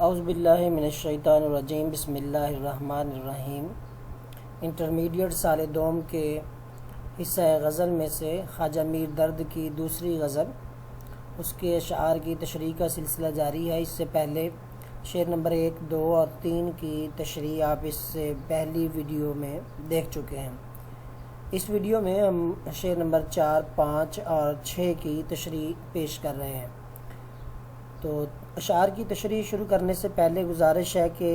اعوذ باللہ من الشیطان الرجیم بسم اللہ الرحمن الرحیم۔ انٹرمیڈیٹ سال دوم کے حصہ غزل میں سے خواجہ میر درد کی دوسری غزل، اس کے اشعار کی تشریح کا سلسلہ جاری ہے۔ اس سے پہلے شعر نمبر 1، 2 اور 3 کی تشریح آپ اس سے پہلی ویڈیو میں دیکھ چکے ہیں۔ اس ویڈیو میں ہم شعر نمبر 4، 5 اور 6 کی تشریح پیش کر رہے ہیں۔ تو اشعار کی تشریح شروع کرنے سے پہلے گزارش ہے کہ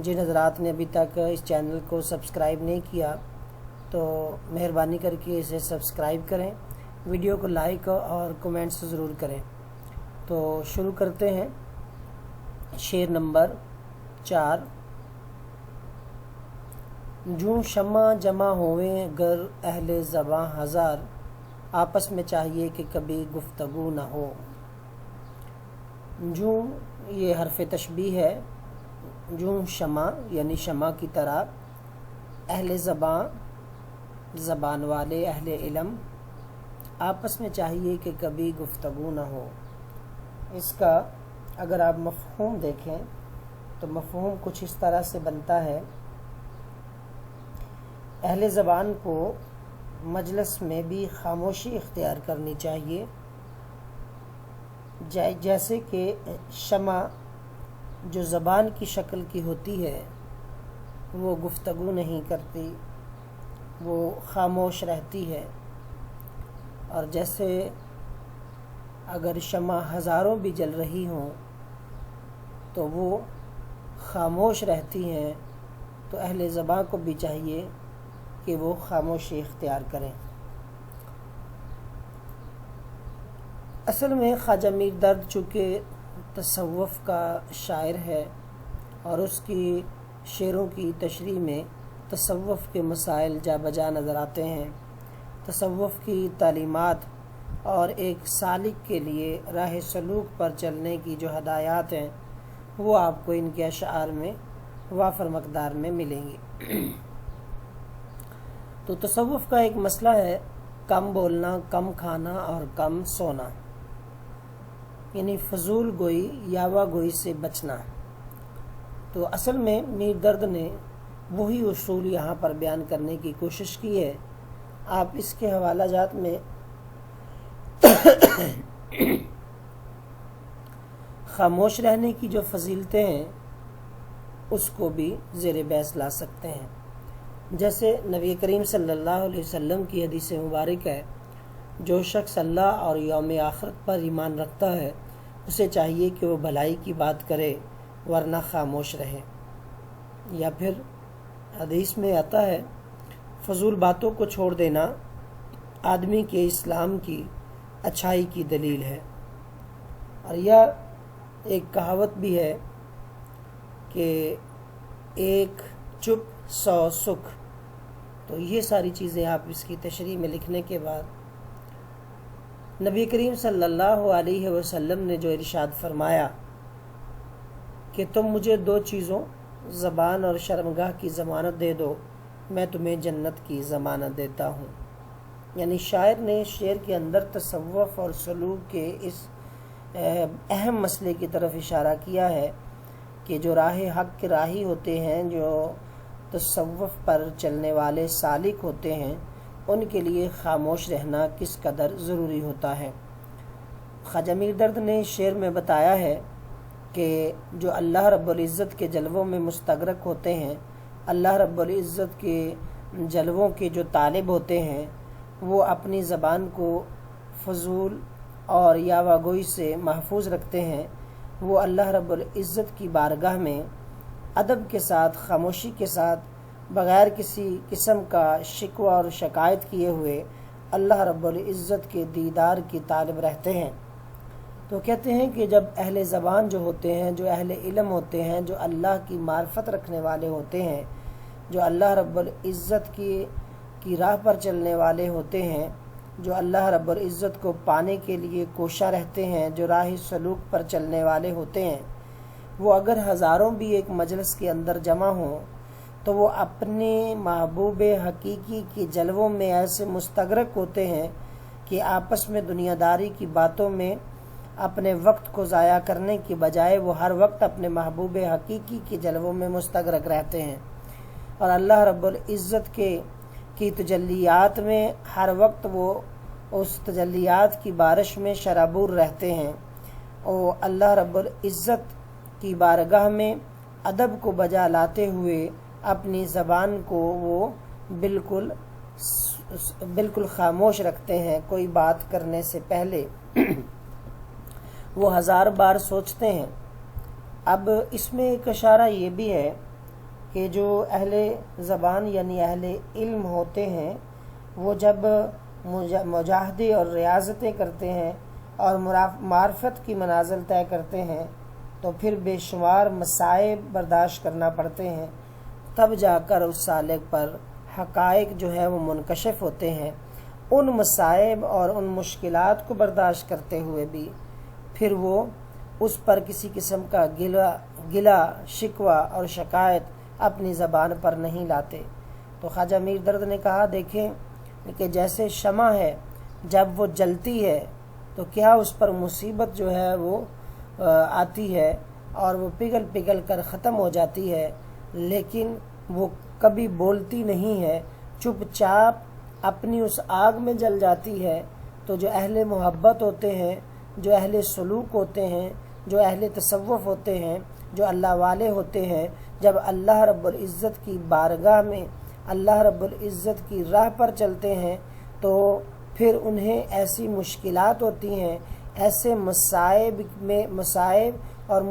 جن حضرات نے ابھی تک اس چینل کو سبسکرائب نہیں کیا تو مہربانی کر کے اسے سبسکرائب کریں، ویڈیو کو لائک اور کمنٹس ضرور کریں۔ تو شروع کرتے ہیں۔ شعر نمبر 4۔ جوں شمع جمع ہوئیں گر اہل زباں ہزار، آپس میں چاہیے کہ کبھی گفتگو نہ ہو۔ جوں یہ حرف تشبیہ ہے، جوں شمع یعنی شمع کی طرح، اہل زبان والے، اہل علم، آپس میں چاہیے کہ کبھی گفتگو نہ ہو۔ اس کا اگر آپ مفہوم دیکھیں تو مفہوم کچھ اس طرح سے بنتا ہے، اہل زبان کو مجلس میں بھی خاموشی اختیار کرنی چاہیے، جیسے کہ شمع جو زبان کی شکل کی ہوتی ہے وہ گفتگو نہیں کرتی، وہ خاموش رہتی ہے، اور جیسے اگر شمع ہزاروں بھی جل رہی ہوں تو وہ خاموش رہتی ہیں، تو اہل زبان کو بھی چاہیے کہ وہ خاموشی اختیار کریں۔ اصل میں خواجہ میر درد چونکہ تصوف کا شاعر ہے اور اس کی شعروں کی تشریح میں تصوف کے مسائل جا بجا نظر آتے ہیں، تصوف کی تعلیمات اور ایک سالک کے لیے راہ سلوک پر چلنے کی جو ہدایات ہیں وہ آپ کو ان کے اشعار میں وافر مقدار میں ملیں گی۔ تو تصوف کا ایک مسئلہ ہے کم بولنا، کم کھانا اور کم سونا، یعنی فضول گوئی، یاوہ گوئی سے بچنا۔ تو اصل میں میر درد نے وہی اصول یہاں پر بیان کرنے کی کوشش کی ہے۔ آپ اس کے حوالہ جات میں خاموش رہنے کی جو فضیلتیں ہیں اس کو بھی زیر بحث لا سکتے ہیں۔ جیسے نبی کریم صلی اللہ علیہ وسلم کی حدیث مبارک ہے، جو شخص اللہ اور یوم آخرت پر ایمان رکھتا ہے اسے چاہیے کہ وہ بھلائی کی بات کرے ورنہ خاموش رہے۔ یا پھر حدیث میں آتا ہے، فضول باتوں کو چھوڑ دینا آدمی کے اسلام کی اچھائی کی دلیل ہے۔ اور یا ایک کہاوت بھی ہے کہ ایک چپ 100 سکھ۔ تو یہ ساری چیزیں آپ اس کی تشریح میں لکھنے کے بعد نبی کریم صلی اللہ علیہ وسلم نے جو ارشاد فرمایا کہ تم مجھے 2 چیزوں زبان اور شرمگاہ کی ضمانت دے دو، میں تمہیں جنت کی ضمانت دیتا ہوں۔ یعنی شاعر نے شعر کے اندر تصوف اور سلوک کے اس اہم مسئلے کی طرف اشارہ کیا ہے کہ جو راہ حق کے راہی ہوتے ہیں، جو تصوف پر چلنے والے سالک ہوتے ہیں، ان کے لیے خاموش رہنا کس قدر ضروری ہوتا ہے۔ خواجہ میر درد نے شعر میں بتایا ہے کہ جو اللہ رب العزت کے جلووں میں مستغرق ہوتے ہیں، اللہ رب العزت کے جلووں کے جو طالب ہوتے ہیں، وہ اپنی زبان کو فضول اور یاوہ گوئی سے محفوظ رکھتے ہیں۔ وہ اللہ رب العزت کی بارگاہ میں ادب کے ساتھ، خاموشی کے ساتھ، بغیر کسی قسم کا شکوہ اور شکایت کیے ہوئے اللہ رب العزت کے دیدار کی طالب رہتے ہیں۔ تو کہتے ہیں کہ جب اہل زبان جو ہوتے ہیں، جو اہل علم ہوتے ہیں، جو اللہ کی معرفت رکھنے والے ہوتے ہیں، جو اللہ رب العزت کی راہ پر چلنے والے ہوتے ہیں، جو اللہ رب العزت کو پانے کے لیے کوشاں رہتے ہیں، جو راہ سلوک پر چلنے والے ہوتے ہیں، وہ اگر ہزاروں بھی ایک مجلس کے اندر جمع ہوں تو وہ اپنے محبوب حقیقی کے جلووں میں ایسے مستغرق ہوتے ہیں کہ آپس میں دنیا داری کی باتوں میں اپنے وقت کو ضائع کرنے کی بجائے وہ ہر وقت اپنے محبوب حقیقی کے جلووں میں مستغرق رہتے ہیں، اور اللہ رب العزت کی تجلیات میں ہر وقت وہ اس تجلیات کی بارش میں شرابور رہتے ہیں، اور اللہ رب العزت کی بارگاہ میں ادب کو بجا لاتے ہوئے اپنی زبان کو وہ بالکل خاموش رکھتے ہیں۔ کوئی بات کرنے سے پہلے وہ 1000 بار سوچتے ہیں۔ اب اس میں ایک اشارہ یہ بھی ہے کہ جو اہل زبان یعنی اہل علم ہوتے ہیں وہ جب مجاہدے اور ریاضتیں کرتے ہیں اور معرفت کی منازل طے کرتے ہیں تو پھر بے شمار مصائب برداشت کرنا پڑتے ہیں، تب جا کر اس سالک پر حقائق جو ہے وہ منکشف ہوتے ہیں۔ ان مصائب اور ان مشکلات کو برداشت کرتے ہوئے بھی پھر وہ اس پر کسی قسم کا گلہ شکوہ اور شکایت اپنی زبان پر نہیں لاتے۔ تو خواجہ میر درد نے کہا، دیکھیں کہ جیسے شمع ہے جب وہ جلتی ہے تو کیا اس پر مصیبت جو ہے وہ آتی ہے اور وہ پگھل کر ختم ہو جاتی ہے، لیکن وہ کبھی بولتی نہیں ہے، چپ چاپ اپنی اس آگ میں جل جاتی ہے۔ تو جو اہل محبت ہوتے ہیں، جو اہل سلوک ہوتے ہیں، جو اہل تصوف ہوتے ہیں، جو اللہ والے ہوتے ہیں، جب اللہ رب العزت کی بارگاہ میں اللہ رب العزت کی راہ پر چلتے ہیں تو پھر انہیں ایسی مشکلات ہوتی ہیں، ایسے مصائب اور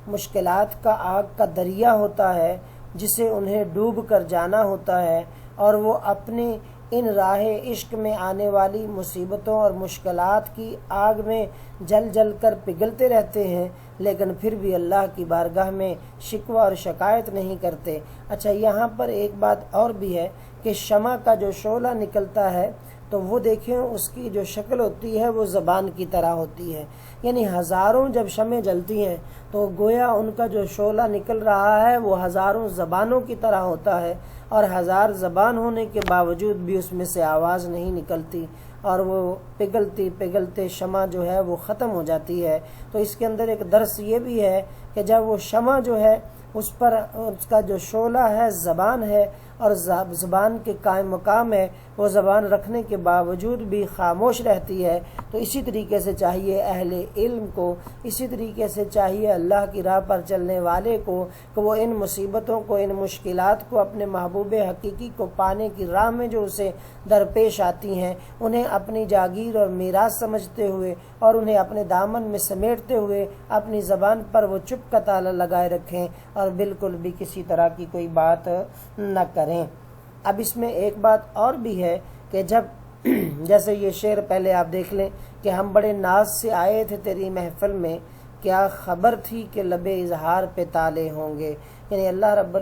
مشکلات کا آگ کا دریا ہوتا ہے جسے انہیں ڈوب کر جانا ہوتا ہے، اور وہ اپنی ان راہ عشق میں آنے والی مصیبتوں اور مشکلات کی آگ میں جل کر پگھلتے رہتے ہیں، لیکن پھر بھی اللہ کی بارگاہ میں شکوہ اور شکایت نہیں کرتے۔ اچھا، یہاں پر ایک بات اور بھی ہے کہ شمع کا جو شعلہ نکلتا ہے تو وہ دیکھیں اس کی جو شکل ہوتی ہے وہ زبان کی طرح ہوتی ہے، یعنی ہزاروں جب شمعیں جلتی ہیں تو گویا ان کا جو شعلہ نکل رہا ہے وہ ہزاروں زبانوں کی طرح ہوتا ہے، اور 1000 زبان ہونے کے باوجود بھی اس میں سے آواز نہیں نکلتی، اور وہ پگھلتے شمع جو ہے وہ ختم ہو جاتی ہے۔ تو اس کے اندر ایک درس یہ بھی ہے کہ جب وہ شمع جو ہے اس پر اس کا جو شعلہ ہے زبان ہے، اور زبان کے قائم مقام ہے، وہ زبان رکھنے کے باوجود بھی خاموش رہتی ہے۔ تو اسی طریقے سے چاہیے اہل علم کو، اسی طریقے سے چاہیے اللہ کی راہ پر چلنے والے کو کہ وہ ان مصیبتوں کو، ان مشکلات کو اپنے محبوب حقیقی کو پانے کی راہ میں جو اسے درپیش آتی ہیں انہیں اپنی جاگیر اور میراث سمجھتے ہوئے اور انہیں اپنے دامن میں سمیٹتے ہوئے اپنی زبان پر وہ چپ کا تالا لگائے رکھیں اور بالکل بھی کسی طرح کی کوئی بات نہ کریں۔ اب اس میں ایک بات اور بھی ہے کہ جب جیسے یہ شعر پہلے آپ دیکھ لیں کہ ہم بڑے ناز سے آئے تھے تیری محفل میں، کیا خبر تھی کہ لبے اظہار پہ تالے ہوں گے، یعنی اللہ رب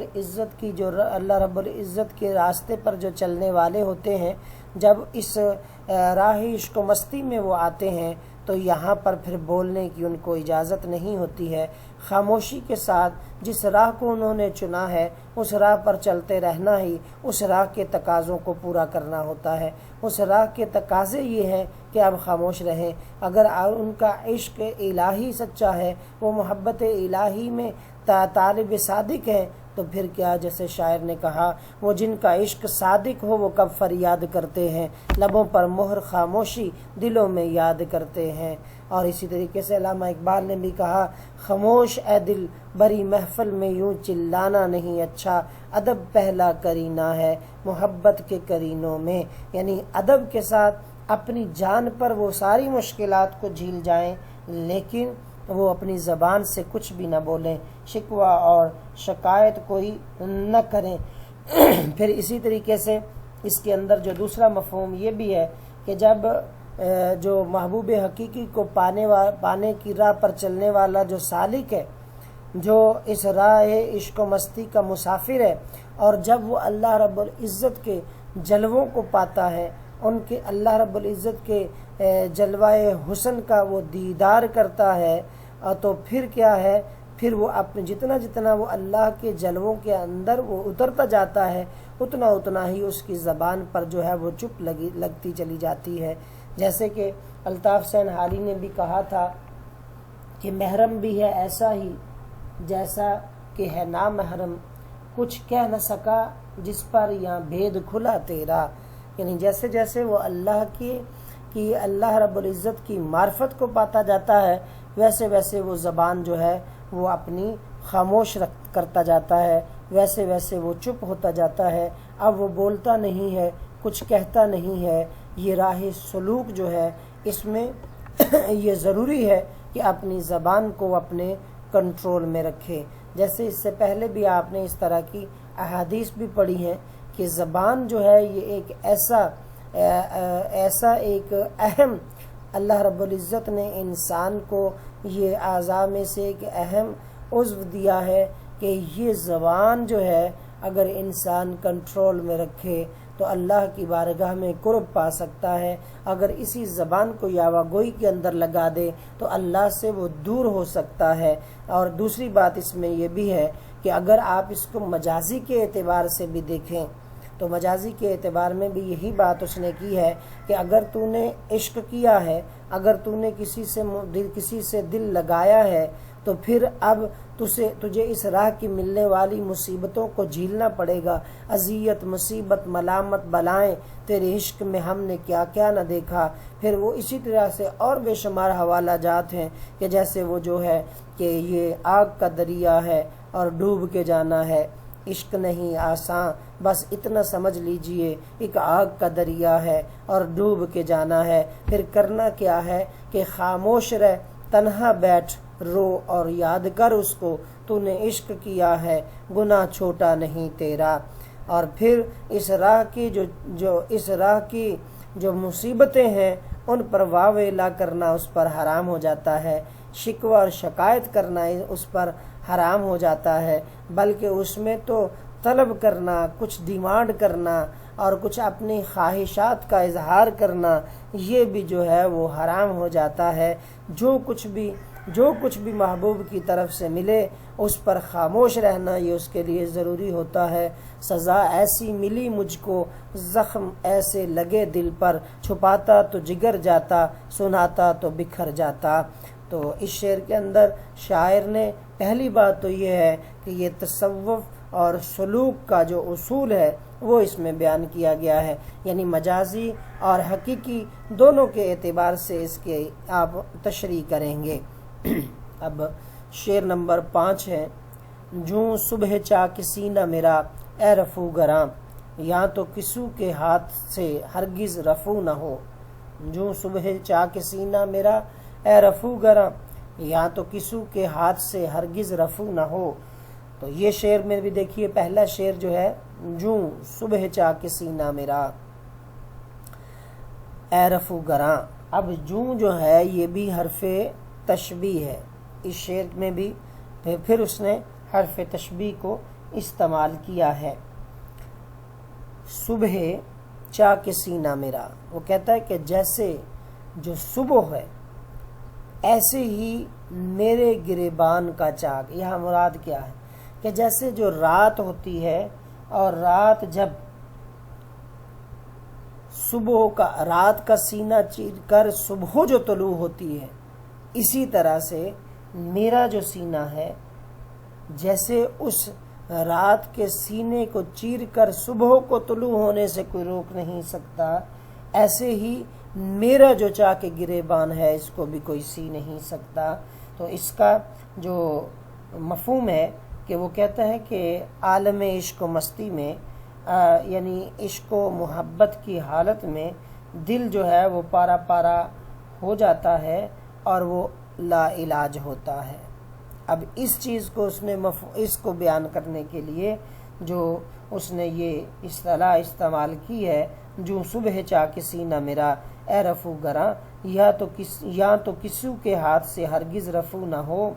العزت کے راستے پر جو چلنے والے ہوتے ہیں جب اس راہ عشق و مستی میں وہ آتے ہیں تو یہاں پر پھر بولنے کی ان کو اجازت نہیں ہوتی ہے، خاموشی کے ساتھ جس راہ کو انہوں نے چنا ہے اس راہ پر چلتے رہنا ہی اس راہ کے تقاضوں کو پورا کرنا ہوتا ہے۔ اس راہ کے تقاضے یہ ہیں کہ اب خاموش رہیں۔ اگر ان کا عشق الہی سچا ہے، وہ محبت الہی میں طالب صادق ہے، تو پھر کیا، جیسے شاعر نے کہا، وہ جن کا عشق صادق ہو وہ کب فریاد کرتے ہیں، لبوں پر مہر خاموشی دلوں میں یاد کرتے ہیں۔ اور اسی طریقے سے علامہ اقبال نے بھی کہا، خاموش اے دل بری محفل میں یوں چلانا نہیں اچھا، ادب پہلا کرینہ ہے محبت کے کرینوں میں، یعنی ادب کے ساتھ اپنی جان پر وہ ساری مشکلات کو جھیل جائیں لیکن وہ اپنی زبان سے کچھ بھی نہ بولیں، شکوہ اور شکایت کوئی نہ کریں۔ پھر اسی طریقے سے اس کے اندر جو دوسرا مفہوم یہ بھی ہے کہ جب جو محبوب حقیقی کو پانے کی راہ پر چلنے والا جو سالک ہے، جو اس راہ عشق و مستی کا مسافر ہے، اور جب وہ اللہ رب العزت کے جلووں کو پاتا ہے، ان کے اللہ رب العزت کے جلوہ حسن کا وہ دیدار کرتا ہے، تو پھر کیا ہے، پھر وہ اپنے جتنا وہ اللہ کے جلووں کے اندر وہ اترتا جاتا ہے اتنا ہی اس کی زبان پر جو ہے وہ چپ لگتی چلی جاتی ہے۔ جیسے کہ الطاف حسین حالی نے بھی کہا تھا کہ محرم بھی ہے ایسا ہی جیسا کہ ہے نامحرم، کچھ کہہ نہ سکا جس پر یہاں بھید کھلا تیرا. یعنی جیسے جیسے وہ اللہ رب العزت کی معرفت کو پاتا جاتا ہے، ویسے ویسے وہ زبان جو ہے وہ اپنی خاموش کرتا جاتا ہے، ویسے ویسے وہ چپ ہوتا جاتا ہے. اب وہ بولتا نہیں ہے، کچھ کہتا نہیں ہے. یہ راہ سلوک جو ہے اس میں یہ ضروری ہے کہ اپنی زبان کو اپنے کنٹرول میں رکھے. جیسے اس سے پہلے بھی آپ نے اس طرح کی احادیث بھی پڑھی ہیں کہ زبان جو ہے یہ ایک ایسا ایک اہم، اللہ رب العزت نے انسان کو یہ اعضاء میں سے ایک اہم عضو دیا ہے کہ یہ زبان جو ہے اگر انسان کنٹرول میں رکھے تو اللہ کی بارگاہ میں قرب پا سکتا ہے. اگر اسی زبان کو یاوہ گوئی کے اندر لگا دے تو اللہ سے وہ دور ہو سکتا ہے. اور دوسری بات اس میں یہ بھی ہے کہ اگر آپ اس کو مجازی کے اعتبار سے بھی دیکھیں تو مجازی کے اعتبار میں بھی یہی بات اس نے کی ہے کہ اگر تو نے عشق کیا ہے، اگر تو نے کسی سے دل لگایا ہے تو پھر اب تجھے اس راہ کی ملنے والی مصیبتوں کو جھیلنا پڑے گا. اذیت، مصیبت، ملامت، بلائیں، تیرے عشق میں ہم نے کیا کیا نہ دیکھا. پھر وہ اسی طرح سے اور بے شمار حوالہ جات ہیں کہ جیسے وہ جو ہے کہ یہ آگ کا دریا ہے اور ڈوب کے جانا ہے. عشق نہیں آساں، بس اتنا سمجھ لیجئے ایک آگ کا دریا ہے اور ڈوب کے جانا ہے. پھر کرنا کیا ہے کہ خاموش رہ، تنہا بیٹھ، رو اور یاد کر اس کو، تو نے عشق کیا ہے، گناہ چھوٹا نہیں تیرا. اور پھر اس راہ کی جو مصیبتیں ہیں ان پر واویلا کرنا اس پر حرام ہو جاتا ہے، شکوہ اور شکایت کرنا اس پر حرام ہو جاتا ہے، بلکہ اس میں تو طلب کرنا، کچھ ڈیمانڈ کرنا اور کچھ اپنی خواہشات کا اظہار کرنا یہ بھی جو ہے وہ حرام ہو جاتا ہے. جو کچھ بھی محبوب کی طرف سے ملے اس پر خاموش رہنا یہ اس کے لیے ضروری ہوتا ہے. سزا ایسی ملی مجھ کو، زخم ایسے لگے دل پر، چھپاتا تو جگر جاتا، سناتا تو بکھر جاتا. تو اس شعر کے اندر شاعر نے پہلی بات تو یہ ہے کہ یہ تصوف اور سلوک کا جو اصول ہے وہ اس میں بیان کیا گیا ہے. یعنی مجازی اور حقیقی دونوں کے اعتبار سے اس کے آپ تشریح کریں گے. اب شعر نمبر 5 ہے. جوں صبح چاک سینہ میرا اے رفو گراں، یا تو کسو کے ہاتھ سے ہرگز رفو نہ ہو. جوں صبح چاک سینہ میرا اے رفو گراں، یا تو کسو کے ہاتھ سے ہرگز رفو نہ ہو. تو یہ شعر میں بھی دیکھیے پہلا شعر جو ہے جوں صبح چاک سینہ میرا اے رفو گراں. اب جوں جو ہے یہ بھی حرف تشبیہ ہے. اس شعر میں بھی پھر اس نے حرف تشبیہ کو استعمال کیا ہے. صبح چاک سینہ میرا، وہ کہتا ہے کہ جیسے جو صبح ہے ایسے ہی میرے گریبان کا چاک. یہاں مراد کیا ہے کہ جیسے جو رات ہوتی ہے اور رات جب رات کا سینہ چیر کر صبح جو طلوع ہوتی ہے، اسی طرح سے میرا جو سینہ ہے جیسے اس رات کے سینے کو چیر کر صبح کو طلوع ہونے سے کوئی روک نہیں سکتا، ایسے ہی میرا جو چاک گریبان ہے اس کو بھی کوئی سی نہیں سکتا. تو اس کا جو مفہوم ہے کہ وہ کہتا ہے کہ عالم عشق و مستی میں یعنی عشق و محبت کی حالت میں دل جو ہے وہ پارا پارا ہو جاتا ہے اور وہ لا علاج ہوتا ہے. اب اس چیز کو اس کو بیان کرنے کے لیے جو اس نے یہ اصطلاح استعمال کی ہے جو صبح چاک سینہ میرا اے رفو گراں، یا تو کسو کے ہاتھ سے ہرگز رفو نہ ہو.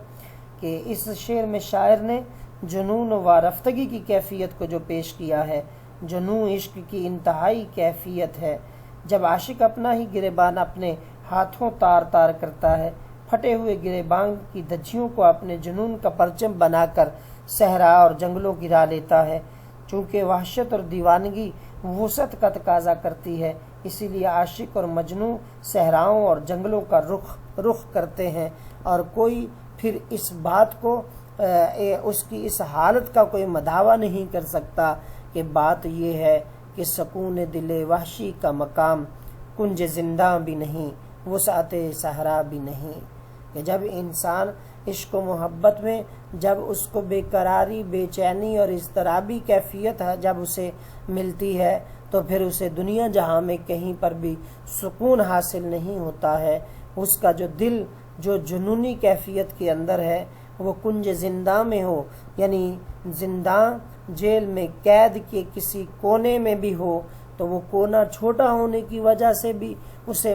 کہ اس شعر میں شاعر نے جنون و وارفتگی کی کیفیت کو جو پیش کیا ہے. جنون عشق کی انتہائی کیفیت ہے جب عاشق اپنا ہی گریبان اپنے ہاتھوں تار تار کرتا ہے، پھٹے ہوئے گریبان کی دھجیوں کو اپنے جنون کا پرچم بنا کر صحرا اور جنگلوں کی راہ لیتا ہے. چونکہ وحشت اور دیوانگی وسعت کا تقاضا کرتی ہے اسی لیے عاشق اور مجنوں صحراؤں اور جنگلوں کا رخ کرتے ہیں، اور کوئی پھر اس بات کو اس کی اس حالت کا کوئی مداوع نہیں کر سکتا کہ بات یہ ہے کہ سکون دل وحشی کا مقام کنج زندہ بھی نہیں، وسعت صحرا بھی نہیں، کہ جب انسان عشق و محبت میں جب اس کو بے قراری، بے چینی اور اضطرابی کیفیت ہے جب اسے ملتی ہے تو پھر اسے دنیا جہاں میں کہیں پر بھی سکون حاصل نہیں ہوتا ہے۔ اس کا جو دل جو جنونی کیفیت کے اندر ہے وہ کنج زندہ میں ہو، یعنی زندہ جیل میں قید کے کسی کونے میں بھی ہو تو وہ کونا چھوٹا ہونے کی وجہ سے بھی اسے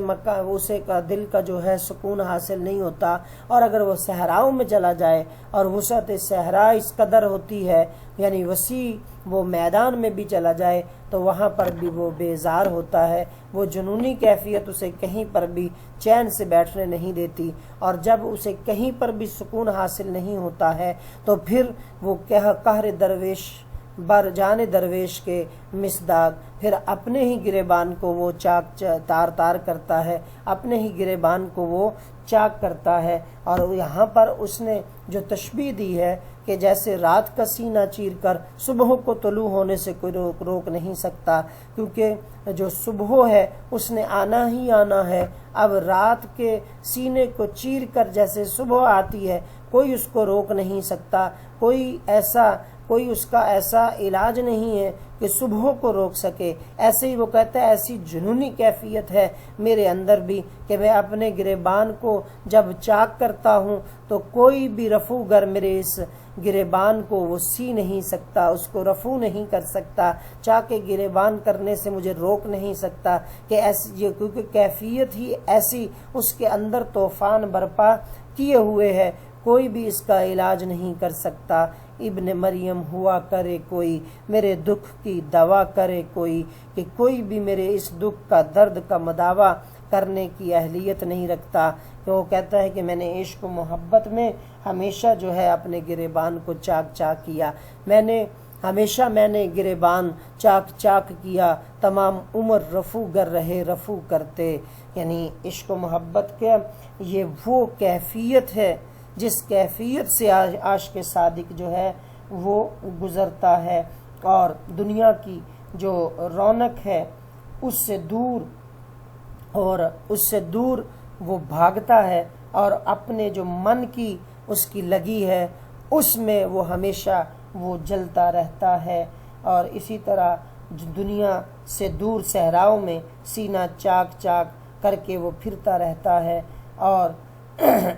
کا دل کا جو ہے سکون حاصل نہیں ہوتا، اور اگر وہ صحراؤں میں چلا جائے اور وسعت صحرا اس قدر ہوتی ہے، یعنی وسیع وہ میدان میں بھی چلا جائے تو وہاں پر بھی وہ بیزار ہوتا ہے، وہ جنونی کیفیت اسے کہیں پر بھی چین سے بیٹھنے نہیں دیتی، اور جب اسے کہیں پر بھی سکون حاصل نہیں ہوتا ہے تو پھر وہ قہر درویش بر جان درویش کے مصداق پھر اپنے ہی گریبان کو وہ چاک تار کرتا ہے، اپنے ہی گریبان کو وہ چاک کرتا ہے۔ اور یہاں پر اس نے جو تشبیہ دی ہے کہ جیسے رات کا سینہ چیر کر صبح کو طلوع ہونے سے کوئی روک نہیں سکتا، کیونکہ جو صبح ہے اس نے آنا ہی آنا ہے۔ اب رات کے سینے کو چیر کر جیسے صبح آتی ہے کوئی اس کو روک نہیں سکتا، کوئی اس کا ایسا علاج نہیں ہے کہ صبح کو روک سکے۔ ایسے ہی وہ کہتا ہے ایسی جنونی کیفیت ہے میرے اندر بھی کہ میں اپنے گریبان کو جب چاک کرتا ہوں تو کوئی بھی رفو گر میرے اس گریبان کو وہ سی نہیں سکتا، اس کو رفو نہیں کر سکتا، چاک گریبان کرنے سے مجھے روک نہیں سکتا، کہ ایسی کیونکہ کیفیت ہی ایسی اس کے اندر طوفان برپا کیے ہوئے ہے، کوئی بھی اس کا علاج نہیں کر سکتا۔ ابن مریم ہوا کرے کوئی میرے دکھ کی دوا کرے کوئی، کہ کوئی بھی میرے اس دکھ کا درد کا مداوع کرنے کی اہلیت نہیں رکھتا۔ کہ وہ کہتا ہے کہ میں نے عشق و محبت میں ہمیشہ جو ہے اپنے گریبان کو چاک کیا، میں نے گریبان چاک کیا، تمام عمر رفو گر رہے رفو کرتے۔ یعنی عشق و محبت کے یہ وہ کیفیت ہے جس کیفیت سے عاشق صادق جو ہے وہ گزرتا ہے، اور دنیا کی جو رونق ہے اس سے دور وہ بھاگتا ہے، اور اپنے جو من کی اس کی لگی ہے اس میں وہ ہمیشہ وہ جلتا رہتا ہے، اور اسی طرح دنیا سے دور صحراؤں میں سینہ چاک کر کے وہ پھرتا رہتا ہے۔ اور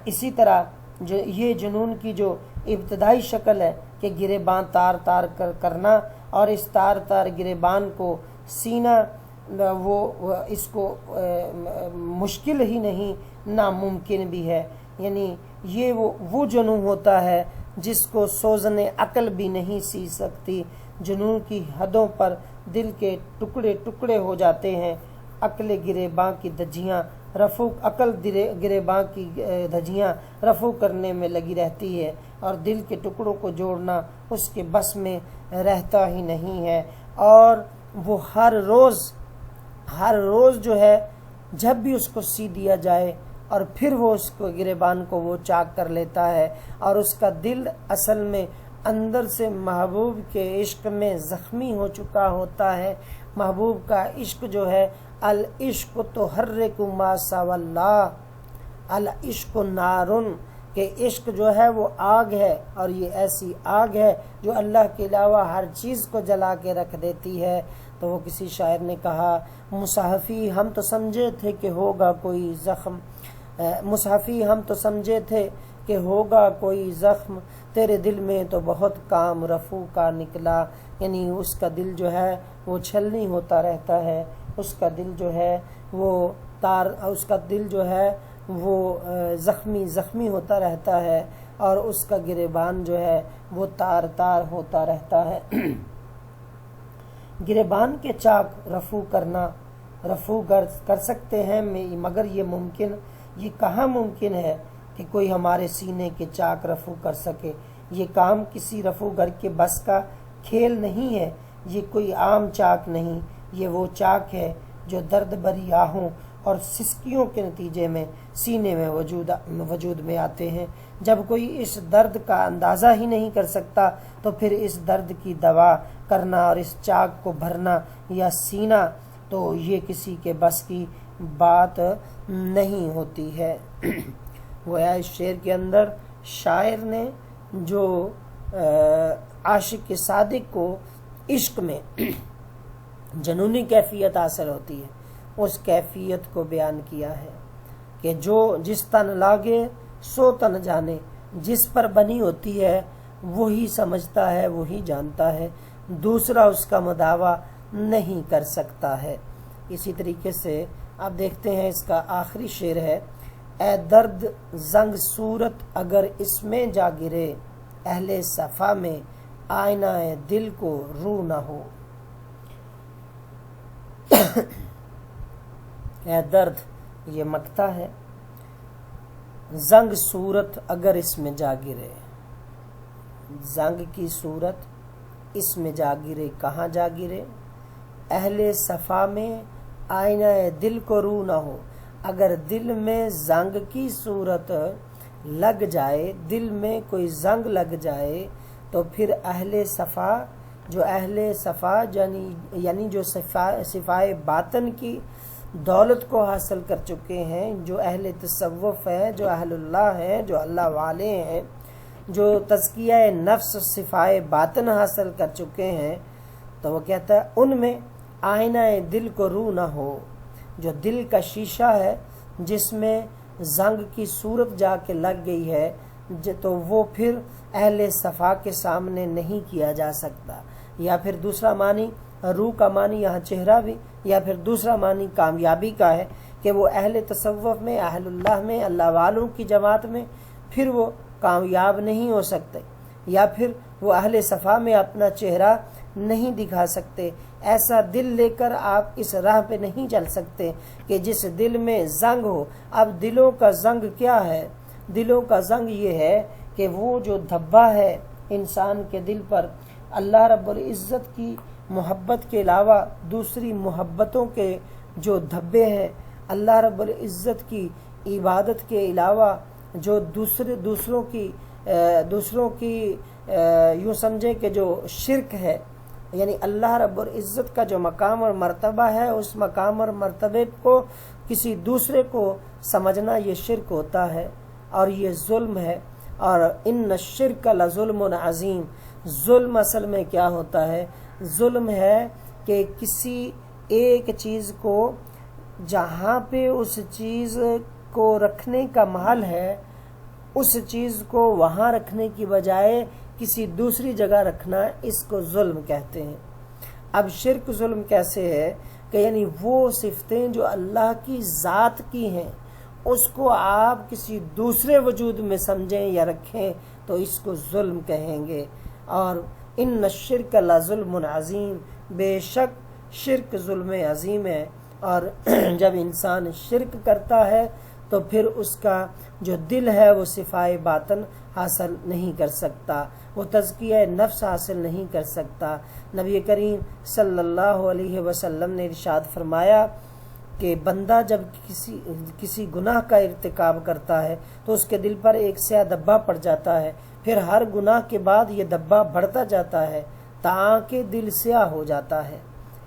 اسی طرح جو یہ جنون کی جو ابتدائی شکل ہے کہ گریبان تار کرنا، اور اس تار گریبان کو سینا وہ اس کو مشکل ہی نہیں ناممکن بھی ہے، یعنی یہ وہ جنون ہوتا ہے جس کو سوزن عقل بھی نہیں سی سکتی۔ جنون کی حدوں پر دل کے ٹکڑے ہو جاتے ہیں، عقل گریباں کی دھجیاں رفو کرنے میں لگی رہتی ہے، اور دل کے ٹکڑوں کو جوڑنا اس کے بس میں رہتا ہی نہیں ہے، اور وہ ہر روز جو ہے جب بھی اس کو سی دیا جائے اور پھر وہ اس کو گریبان کو وہ چاک کر لیتا ہے، اور اس کا دل اصل میں اندر سے محبوب کے عشق میں زخمی ہو چکا ہوتا ہے۔ محبوب کا عشق جو ہے العشق تحرک ما سوی اللہ، العشق نارن، کہ عشق جو ہے وہ آگ ہے، اور یہ ایسی آگ ہے جو اللہ کے علاوہ ہر چیز کو جلا کے رکھ دیتی ہے۔ تو وہ کسی شاعر نے کہا مصحفی ہم تو سمجھے تھے کہ ہوگا کوئی زخم، مصحفی ہم تو سمجھے تھے کہ ہوگا کوئی زخم، تیرے دل میں تو بہت کام رفو کا نکلا۔ یعنی اس کا دل جو ہے وہ چھلنی ہوتا رہتا ہے، اس کا دل جو ہے وہ زخمی ہوتا رہتا ہے، اور اس کا گریبان جو ہے وہ تار ہوتا رہتا ہے۔ گریبان کے چاک رفو کر سکتے ہیں، مگر یہ کہاں ممکن ہے کہ کوئی ہمارے سینے کے چاک رفو کر سکے؟ یہ کام کسی رفو گر کے بس کا کھیل نہیں ہے، یہ کوئی عام چاک نہیں، یہ وہ چاک ہے جو درد بری آہوں اور سسکیوں کے نتیجے میں سینے میں وجود میں آتے ہیں۔ جب کوئی اس درد کا اندازہ ہی نہیں کر سکتا تو پھر اس درد کی دوا کرنا اور اس چاک کو بھرنا یا سینا تو یہ کسی کے بس کی بات نہیں ہوتی ہے۔ گویا اس شعر کے اندر شاعر نے جو عاشق صادق کو عشق میں جنونی کیفیت حاصل ہوتی ہے اس کیفیت کو بیان کیا ہے کہ جو جس تن لاگے سو تن جانے، جس پر بنی ہوتی ہے وہی سمجھتا ہے، وہی جانتا ہے، دوسرا اس کا مداوع نہیں کر سکتا ہے۔ اسی طریقے سے آپ دیکھتے ہیں اس کا آخری شعر ہے، اے درد زنگ صورت اگر اس میں جا گرے، اہل صفا میں آئینہ دل کو رو نہ ہو۔ اے درد یہ مقطع ہے، زنگ صورت اگر اس میں جا گرے، زنگ کی صورت اس میں جا گرے، کہاں جا گرے؟ اہل صفا میں آئینہ دل کو رو نہ ہو۔ اگر دل میں زنگ کی صورت لگ جائے، دل میں کوئی زنگ لگ جائے تو پھر اہل صفا یعنی جو صفائے باطن کی دولت کو حاصل کر چکے ہیں، جو اہل تصوف ہیں، جو اہل اللہ ہیں، جو اللہ والے ہیں، جو تزکیہ نفس صفائے باطن حاصل کر چکے ہیں، تو وہ کہتا ہے ان میں آئینہ دل کو رو نہ ہو۔ جو دل کا شیشہ ہے جس میں زنگ کی صورت جا کے لگ گئی ہے تو وہ پھر اہل صفا کے سامنے نہیں کیا جا سکتا۔ یا پھر دوسرا معنی، روح کا معنی یہاں چہرہ بھی، یا پھر دوسرا معنی کامیابی کا ہے کہ وہ اہل تصوف میں، اہل اللہ میں، اللہ والوں کی جماعت میں پھر وہ کامیاب نہیں ہو سکتے، یا پھر وہ اہل صفا میں اپنا چہرہ نہیں دکھا سکتے۔ ایسا دل لے کر آپ اس راہ پہ نہیں چل سکتے کہ جس دل میں زنگ ہو۔ اب دلوں کا زنگ کیا ہے؟ دلوں کا زنگ یہ ہے کہ وہ جو دھبا ہے انسان کے دل پر اللہ رب العزت کی محبت کے علاوہ دوسری محبتوں کے جو دھبے ہیں، اللہ رب العزت کی عبادت کے علاوہ جو دوسروں کی یوں سمجھے کہ جو شرک ہے، یعنی اللہ رب العزت کا جو مقام اور مرتبہ ہے اس مقام اور مرتبے کو کسی دوسرے کو سمجھنا یہ شرک ہوتا ہے اور یہ ظلم ہے۔ اور ان الشرک لظلم عظیم، ظلم اصل میں کیا ہوتا ہے؟ ظلم ہے کہ کسی ایک چیز کو جہاں پہ اس چیز کو رکھنے کا محل ہے اس چیز کو وہاں رکھنے کی بجائے کسی دوسری جگہ رکھنا، اس کو ظلم کہتے ہیں۔ اب شرک ظلم کیسے ہے کہ یعنی وہ صفتیں جو اللہ کی ذات کی ہیں اس کو آپ کسی دوسرے وجود میں سمجھیں یا رکھیں تو اس کو ظلم کہیں گے۔ اور ان الشرک لظلم عظیم، بے شک شرک ظلم عظیم ہے۔ اور جب انسان شرک کرتا ہے تو پھر اس کا جو دل ہے وہ صفائے باطن حاصل نہیں کر سکتا، وہ تزکیہ نفس حاصل نہیں کر سکتا۔ نبی کریم صلی اللہ علیہ وسلم نے ارشاد فرمایا کہ بندہ جب کسی گناہ کا ارتکاب کرتا ہے تو اس کے دل پر ایک سیاہ دبا پڑ جاتا ہے، پھر ہر گناہ کے بعد یہ دبا بڑھتا جاتا ہے تاکہ دل سیاہ ہو جاتا ہے۔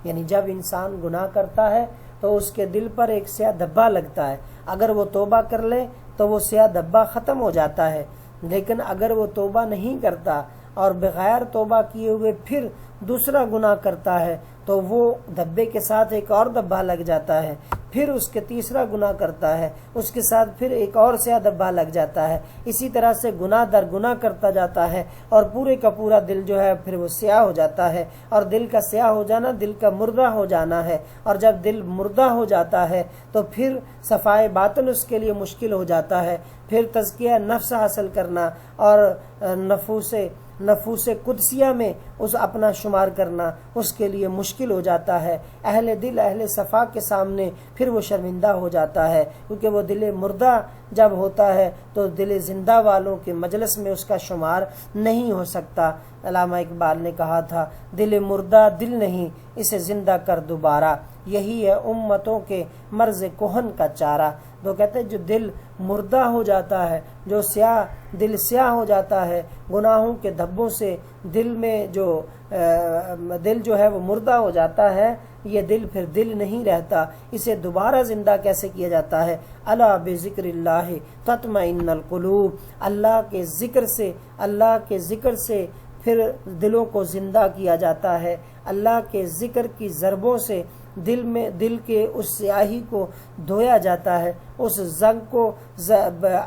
یعنی جب انسان گناہ کرتا ہے تو اس کے دل پر ایک سیاہ دبا لگتا ہے، اگر وہ توبہ کر لے تو وہ سیاہ دبا ختم ہو جاتا ہے، لیکن اگر وہ توبہ نہیں کرتا اور بغیر توبہ کیے ہوئے پھر دوسرا گناہ کرتا ہے تو وہ دبے کے ساتھ ایک اور دبا لگ جاتا ہے، پھر اس کے تیسرا گناہ کرتا ہے، اس کے ساتھ پھر ایک اور سیاہ دبا لگ جاتا ہے۔ اسی طرح سے گناہ در گناہ کرتا جاتا ہے اور پورے کا پورا دل جو ہے پھر وہ سیاہ ہو جاتا ہے، اور دل کا سیاہ ہو جانا دل کا مردہ ہو جانا ہے، اور جب دل مردہ ہو جاتا ہے تو پھر صفائے باطن اس کے لیے مشکل ہو جاتا ہے، پھر تزکیہ نفس حاصل کرنا اور نفوس قدسیہ میں اس اپنا شمار کرنا اس کے لیے مشکل ہو جاتا ہے۔ اہل دل اہل صفا کے سامنے پھر وہ شرمندہ ہو جاتا ہے، کیونکہ وہ دل مردہ جب ہوتا ہے تو دل زندہ والوں کے مجلس میں اس کا شمار نہیں ہو سکتا۔ علامہ اقبال نے کہا تھا، دل مردہ دل نہیں اسے زندہ کر دوبارہ، یہی ہے امتوں کے مرض کہن کا چارہ۔ تو کہتے ہیں جو دل مردہ ہو جاتا ہے، جو دل سیاہ ہو جاتا ہے گناہوں کے دھبوں سے، دل میں دل جو ہے وہ مردہ ہو جاتا ہے، یہ دل پھر دل نہیں رہتا، اسے دوبارہ زندہ کیسے کیا جاتا ہے؟ الا بذکر اللہ تطمئن القلوب، اللہ کے ذکر سے پھر دلوں کو زندہ کیا جاتا ہے۔ اللہ کے ذکر کی ضربوں سے دل کے اس سیاہی کو دھویا جاتا ہے، اس زنگ کو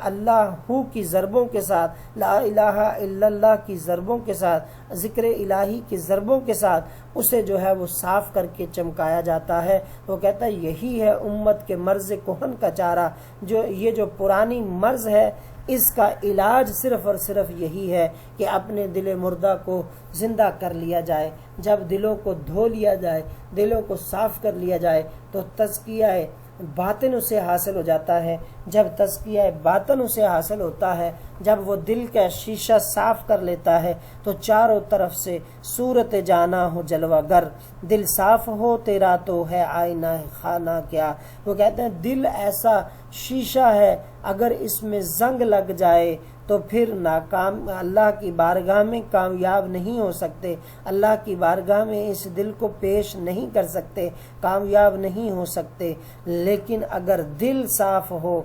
اللہ کی ضربوں کے ساتھ، لا الہ الا اللہ کی ضربوں کے ساتھ، ذکر الہی کی ضربوں کے ساتھ اسے جو ہے وہ صاف کر کے چمکایا جاتا ہے۔ وہ کہتا ہے یہی ہے امت کے مرض کہن کا چارہ، یہ جو پرانی مرض ہے اس کا علاج صرف اور صرف یہی ہے کہ اپنے دل مردہ کو زندہ کر لیا جائے۔ جب دلوں کو دھو لیا جائے، دلوں کو صاف کر لیا جائے تو تزکیہ باطن اسے حاصل ہو جاتا ہے۔ جب تزکیہ باطن اسے حاصل ہوتا ہے، جب وہ دل کا شیشہ صاف کر لیتا ہے تو چاروں طرف سے صورت جانا ہو جلوہ گر، دل صاف ہو تیرا تو ہے آئینہ خانہ کیا۔ وہ کہتے ہیں دل ایسا شیشہ ہے، اگر اس میں زنگ لگ جائے تو پھر ناکام، اللہ کی بارگاہ میں کامیاب نہیں ہو سکتے، اللہ کی بارگاہ میں اس دل کو پیش نہیں کر سکتے، کامیاب نہیں ہو سکتے۔ لیکن اگر دل صاف ہو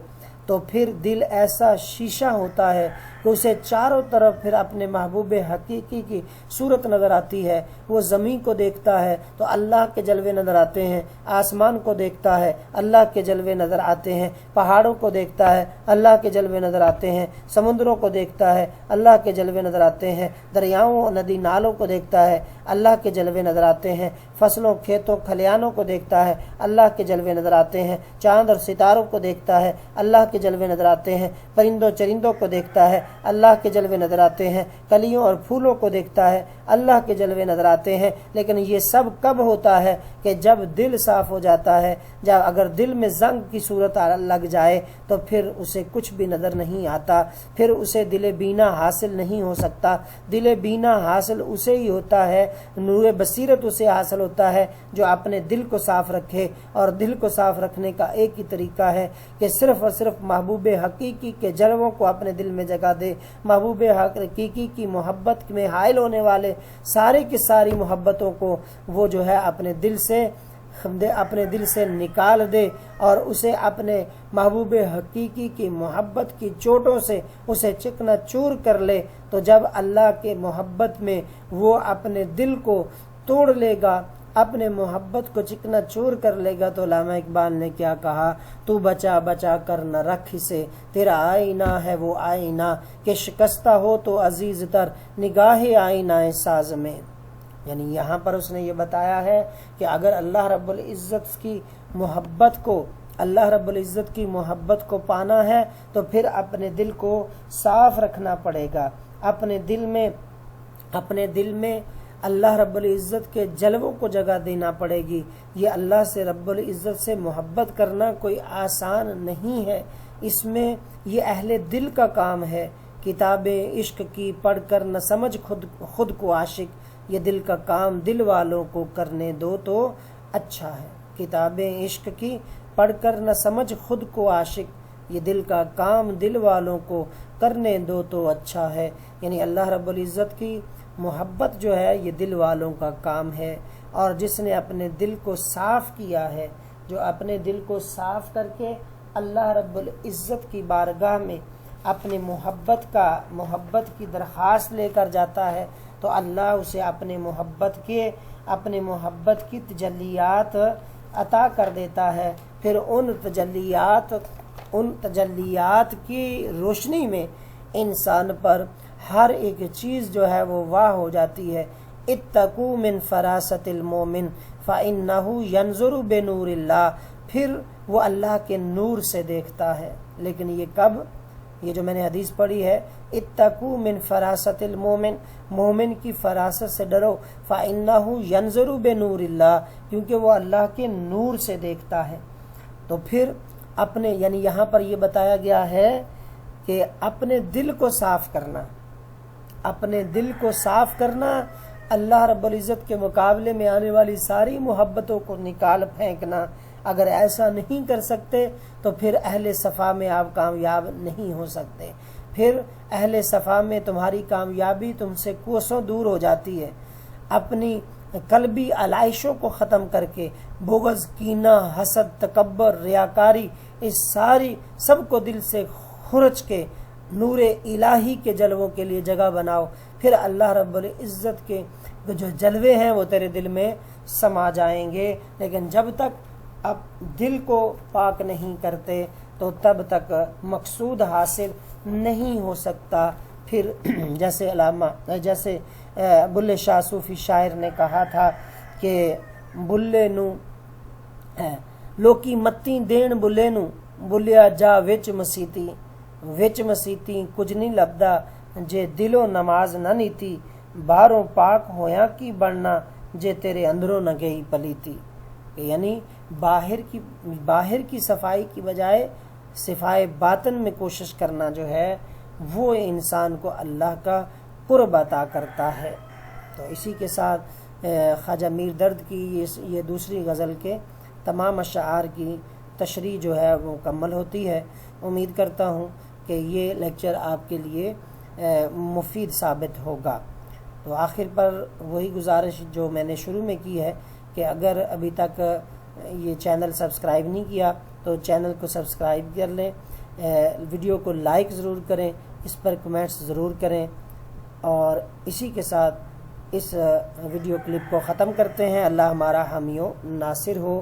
تو پھر دل ایسا شیشہ ہوتا ہے کہ اسے چاروں طرف پھر اپنے محبوب حقیقی کی صورت نظر آتی ہے۔ وہ زمین کو دیکھتا ہے تو اللہ کے جلوے نظر آتے ہیں، آسمان کو دیکھتا ہے اللہ کے جلوے نظر آتے ہیں، پہاڑوں کو دیکھتا ہے اللہ کے جلوے نظر آتے ہیں، سمندروں کو دیکھتا ہے اللہ کے جلوے نظر آتے ہیں، دریاؤں ندی نالوں کو دیکھتا ہے اللہ کے جلوے نظر آتے ہیں، فصلوں کھیتوں کھلیانوں کو دیکھتا ہے اللہ کے جلوے نظر آتے ہیں، چاند اور ستاروں کو دیکھتا ہے اللہ کے جلوے نظر آتے ہیں، پرندوں چرندوں کو دیکھتا ہے اللہ کے جلوے نظر آتے ہیں، کلیوں اور پھولوں کو دیکھتا ہے اللہ کے جلوے نظر آتے ہیں۔ لیکن یہ سب کب ہوتا ہے؟ کہ جب دل صاف ہو جاتا ہے۔ جب اگر دل میں زنگ کی صورت لگ جائے تو پھر اسے کچھ بھی نظر نہیں آتا، پھر اسے دل بینا حاصل نہیں ہو سکتا۔ دل بینا حاصل اسے ہی ہوتا ہے، نور بصیرت اسے حاصل ہوتا ہے جو اپنے دل کو صاف رکھے۔ اور دل کو صاف رکھنے کا ایک ہی طریقہ ہے کہ صرف اور صرف محبوب حقیقی کے جلووں کو اپنے دل میں جگہ دے، محبوب حقیقی کی محبت میں حائل ہونے والے ساری کی ساری محبتوں کو وہ جو ہے اپنے دل سے نکال دے اور اسے اپنے محبوب حقیقی کی محبت کی چوٹوں سے اسے چکنا چور کر لے۔ تو جب اللہ کے محبت میں وہ اپنے دل کو توڑ لے گا، اپنے محبت کو چکنا چور کر لے گا، تو علامہ اقبال نے کیا کہا؟ تو بچا بچا کر نہ رکھ اسے، تیرا آئینہ ہے وہ آئینہ کہ شکستہ ہو تو عزیز تر نگاہ آئینہ ساز میں۔ یعنی یہاں پر اس نے یہ بتایا ہے کہ اگر اللہ رب العزت کی محبت کو پانا ہے تو پھر اپنے دل کو صاف رکھنا پڑے گا، اپنے دل میں اللہ رب العزت کے جلووں کو جگہ دینا پڑے گی۔ یہ اللہ سے رب العزت سے محبت کرنا کوئی آسان نہیں ہے، اس میں یہ اہل دل کا کام ہے۔ کتاب عشق کی پڑھ کر نہ سمجھ خود کو عاشق، یہ دل کا کام دل والوں کو کرنے دو تو اچھا ہے۔ کتاب عشق کی پڑھ کر نہ سمجھ خود کو عاشق، یہ دل کا کام دل والوں کو کرنے دو تو اچھا ہے۔ یعنی اللہ رب العزت کی محبت جو ہے یہ دل والوں کا کام ہے، اور جس نے اپنے دل کو صاف کیا ہے، جو اپنے دل کو صاف کر کے اللہ رب العزت کی بارگاہ میں اپنے محبت کی درخواست لے کر جاتا ہے تو اللہ اسے اپنے محبت کی تجلیات عطا کر دیتا ہے۔ پھر ان تجلیات کی روشنی میں انسان پر ہر ایک چیز جو ہے وہ واہ ہو جاتی ہے۔ اتقوا من فراست المومن فإنہ ینظر بنور اللہ، پھر وہ اللہ کے نور سے دیکھتا ہے۔ لیکن یہ کب؟ یہ جو میں نے حدیث پڑھی ہے، اتقوا من فراست المومن، مومن کی فراست سے ڈرو، فإنہ ینظر بنور اللہ، کیونکہ وہ اللہ کے نور سے دیکھتا ہے۔ تو پھر اپنے یعنی یہاں پر یہ بتایا گیا ہے کہ اپنے دل کو صاف کرنا، اپنے دل کو صاف کرنا، اللہ رب العزت کے مقابلے میں آنے والی ساری محبتوں کو نکال پھینکنا۔ اگر ایسا نہیں کر سکتے تو پھر اہل صفا میں آپ کامیاب نہیں ہو سکتے، پھر اہل صفا میں تمہاری کامیابی تم سے کوسوں دور ہو جاتی ہے۔ اپنی قلبی علائشوں کو ختم کر کے بغض، کینہ، حسد، تکبر، ریاکاری، اس ساری سب کو دل سے خرچ کے نور الہی کے جلووں کے لیے جگہ بناؤ، پھر اللہ رب العزت کے جو جلوے ہیں وہ تیرے دل میں سما جائیں گے۔ لیکن جب تک اب دل کو پاک نہیں کرتے تو تب تک مقصود حاصل نہیں ہو سکتا۔ پھر جیسے بلے شاہ صوفی شاعر نے کہا تھا کہ بلے نو لوکی متی دین بلے نو، بلیا جا وچ مسیتی کچھ نہیں لبدا، جے دلوں نماز نہ نیتی، باہروں پاک ہویا کی بننا، جے تیرے اندروں نہ گئی پلیتی۔ یعنی باہر کی صفائی کی بجائے صفائے باطن میں کوشش کرنا جو ہے وہ انسان کو اللہ کا قرب عطا کرتا ہے۔ تو اسی کے ساتھ خواجہ میر درد کی یہ دوسری غزل کے تمام اشعار کی تشریح جو ہے وہ مکمل ہوتی ہے۔ امید کرتا ہوں کہ یہ لیکچر آپ کے لیے مفید ثابت ہوگا۔ تو آخر پر وہی گزارش جو میں نے شروع میں کی ہے کہ اگر ابھی تک یہ چینل سبسکرائب نہیں کیا تو چینل کو سبسکرائب کر لیں، ویڈیو کو لائک ضرور کریں، اس پر کمنٹس ضرور کریں، اور اسی کے ساتھ اس ویڈیو کلپ کو ختم کرتے ہیں۔ اللہ ہمارا حامی و ناصر ہو۔